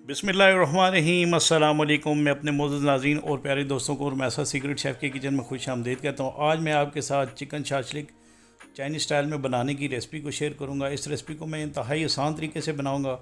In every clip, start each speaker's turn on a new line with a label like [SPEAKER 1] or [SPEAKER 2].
[SPEAKER 1] बिस्मिल्लाहिर्रहमानिर्रहीम। अस्सलाम वालेकुम। मैं अपने मोअज़्ज़ज़ नाज़रीन और प्यारे दोस्तों को और मैसा सीक्रेट शेफ़ के किचन में खुश आमदीद कहता हूँ। आज मैं आपके साथ चिकन शाशलिक चाइनीज़ स्टाइल में बनाने की रेसिपी को शेयर करूँगा। इस रेसिपी को मैं इंतहाई आसान तरीके से बनाऊँगा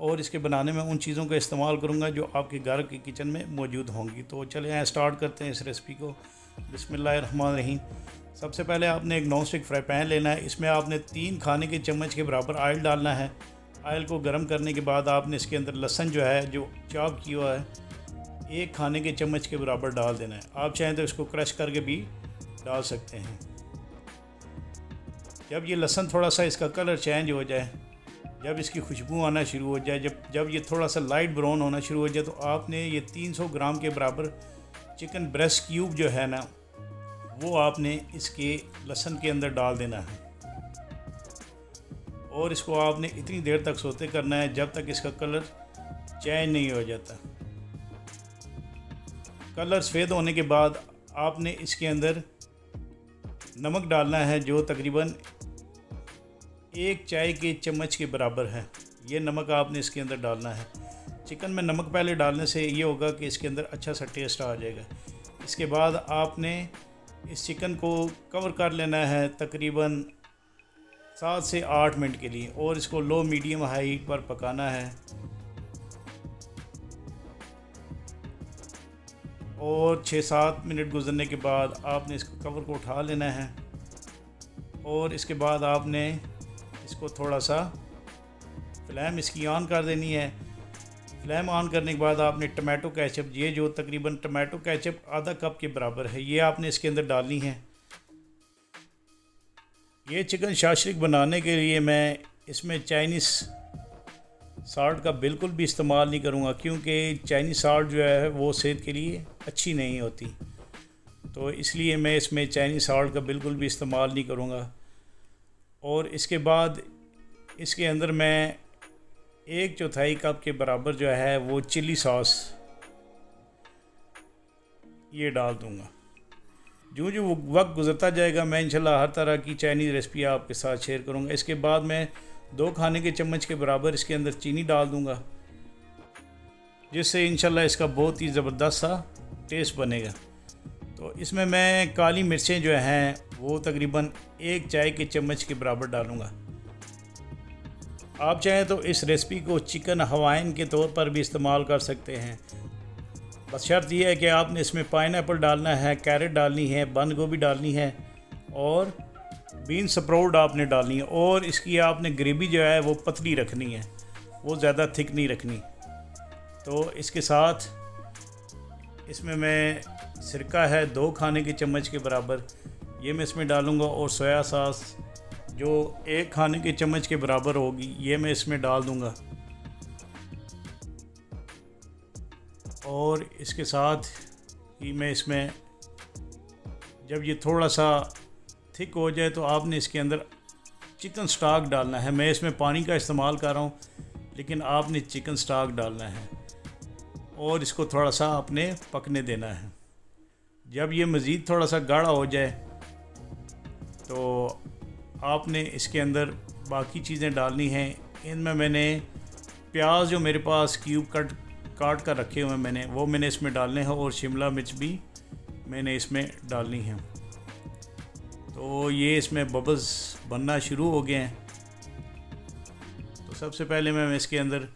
[SPEAKER 1] और इसके बनाने में उन चीज़ों का इस्तेमाल करूँगा जो आपके घर के किचन में मौजूद होंगी। तो चले आए स्टार्ट करते हैं इस रेसिपी को। बिस्मिल्लाहिर्रहमानिर्रहीम। सबसे पहले आपने एक नॉन स्टिक फ्राई पैन लेना है। इसमें आपने 3 खाने के चम्मच के बराबर ऑयल डालना है। ऑयल को गर्म करने के बाद आपने इसके अंदर लहसुन जो है जो चॉप किया हुआ है 1 खाने के चम्मच के बराबर डाल देना है। आप चाहें तो इसको क्रश करके भी डाल सकते हैं। जब ये लहसुन थोड़ा सा इसका कलर चेंज हो जाए, जब इसकी खुशबू आना शुरू हो जाए, जब ये थोड़ा सा लाइट ब्राउन होना शुरू हो जाए, तो आपने ये 300 ग्राम के बराबर चिकन ब्रेस्ट क्यूब जो है ना, वो आपने इसके लहसुन के अंदर डाल देना है और इसको आपने इतनी देर तक सोते करना है जब तक इसका कलर चेंज नहीं हो जाता। कलर सफ़ेद होने के बाद आपने इसके अंदर नमक डालना है जो तकरीबन 1 चाय के चम्मच के बराबर है। ये नमक आपने इसके अंदर डालना है। चिकन में नमक पहले डालने से ये होगा कि इसके अंदर अच्छा सा टेस्ट आ जाएगा। इसके बाद आपने इस चिकन को कवर कर लेना है तकरीबन 7 से 8 मिनट के लिए और इसको लो मीडियम हाई हीट पर पकाना है। और 6-7 मिनट गुजरने के बाद आपने इसको कवर को उठा लेना है और इसके बाद आपने इसको थोड़ा सा फ्लेम इसकी ऑन कर देनी है। फ्लेम ऑन करने के बाद आपने टमाटो केचप, ये जो तकरीबन टमाटो केचप आधा कप के बराबर है, ये आपने इसके अंदर डालनी है। ये चिकन शाशलिक बनाने के लिए मैं इसमें चाइनीज़ साल्ट का बिल्कुल भी इस्तेमाल नहीं करूँगा क्योंकि चाइनीज़ साल्ट जो है वो सेहत के लिए अच्छी नहीं होती, तो इसलिए मैं इसमें चाइनीज़ साल्ट का बिल्कुल भी इस्तेमाल नहीं करूँगा। और इसके बाद इसके अंदर मैं 1/4 कप के बराबर जो है वो चिली सॉस ये डाल दूँगा। जो वक्त गुजरता जाएगा मैं इंशाल्लाह हर तरह की चाइनीज़ रेसिपी आपके साथ शेयर करूंगा। इसके बाद मैं 2 खाने के चम्मच के बराबर इसके अंदर चीनी डाल दूंगा जिससे इंशाल्लाह इसका बहुत ही ज़बरदस्त सा टेस्ट बनेगा। तो इसमें मैं काली मिर्चें जो हैं वो तकरीबन 1 चाय के चम्मच के बराबर डालूँगा। आप चाहें तो इस रेसिपी को चिकन हवाइन के तौर पर भी इस्तेमाल कर सकते हैं। बस शर्त यह है कि आपने इसमें पाइनएप्पल डालना है, कैरेट डालनी है, बंद गोभी डालनी है और बीन स्प्राउट आपने डालनी है। और इसकी आपने ग्रेवी जो है वो पतली रखनी है, वो ज़्यादा थिक नहीं रखनी। तो इसके साथ इसमें मैं सिरका है 2 खाने के चम्मच के बराबर, ये मैं इसमें डालूँगा। और सोया सॉस जो 1 खाने के चम्मच के बराबर होगी, ये मैं इसमें डाल दूँगा। और इसके साथ ही मैं इसमें जब ये थोड़ा सा थिक हो जाए तो आपने इसके अंदर चिकन स्टॉक डालना है। मैं इसमें पानी का इस्तेमाल कर रहा हूँ लेकिन आपने चिकन स्टॉक डालना है और इसको थोड़ा सा आपने पकने देना है। जब ये मज़ीद थोड़ा सा गाढ़ा हो जाए तो आपने इसके अंदर बाकी चीज़ें डालनी हैं। इनमें मैंने प्याज जो मेरे पास क्यूब काट कर रखे हुए मैंने, वो मैंने इसमें डालने हैं और शिमला मिर्च भी मैंने इसमें डालनी है। तो ये इसमें बबल्स बनना शुरू हो गए हैं। तो सबसे पहले मैं इसके अंदर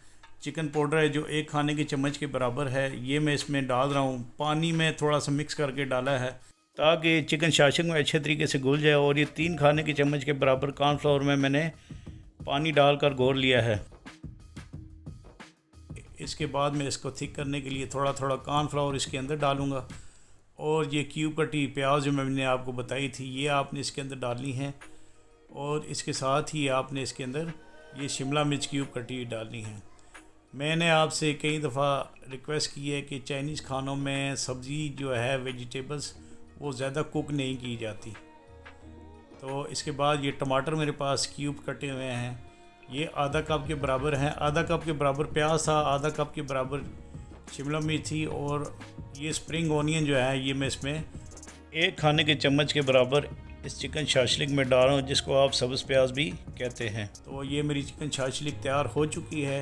[SPEAKER 1] चिकन पाउडर है जो 1 खाने के चम्मच के बराबर है, ये मैं इसमें डाल रहा हूँ। पानी में थोड़ा सा मिक्स करके डाला है ताकि चिकन शाशलिक में अच्छे तरीके से घुल जाए। और ये 3 खाने के चम्मच के बराबर कॉर्नफ्लोर में मैंने पानी डालकर घोल लिया है। इसके बाद मैं इसको थिक करने के लिए थोड़ा थोड़ा कॉर्नफ्लावर इसके अंदर डालूँगा। और ये क्यूब कटी प्याज जो मैंने आपको बताई थी ये आपने इसके अंदर डालनी है। और इसके साथ ही आपने इसके अंदर ये शिमला मिर्च क्यूब कटी डालनी है। मैंने आपसे कई दफ़ा रिक्वेस्ट की है कि चाइनीज़ खानों में सब्ज़ी जो है वेजिटेबल्स वो ज़्यादा कुक नहीं की जाती। तो इसके बाद ये टमाटर मेरे पास क्यूब कटे हुए हैं, ये आधा कप के बराबर हैं। आधा कप के बराबर प्याज था, आधा कप के बराबर शिमला मिर्च थी और ये स्प्रिंग ऑनियन जो है ये मैं इसमें 1 खाने के चम्मच के बराबर इस चिकन शाशलिक में डाल रहा हूँ, जिसको आप सब्ज़ प्याज भी कहते हैं। तो ये मेरी चिकन शाशलिक तैयार हो चुकी है।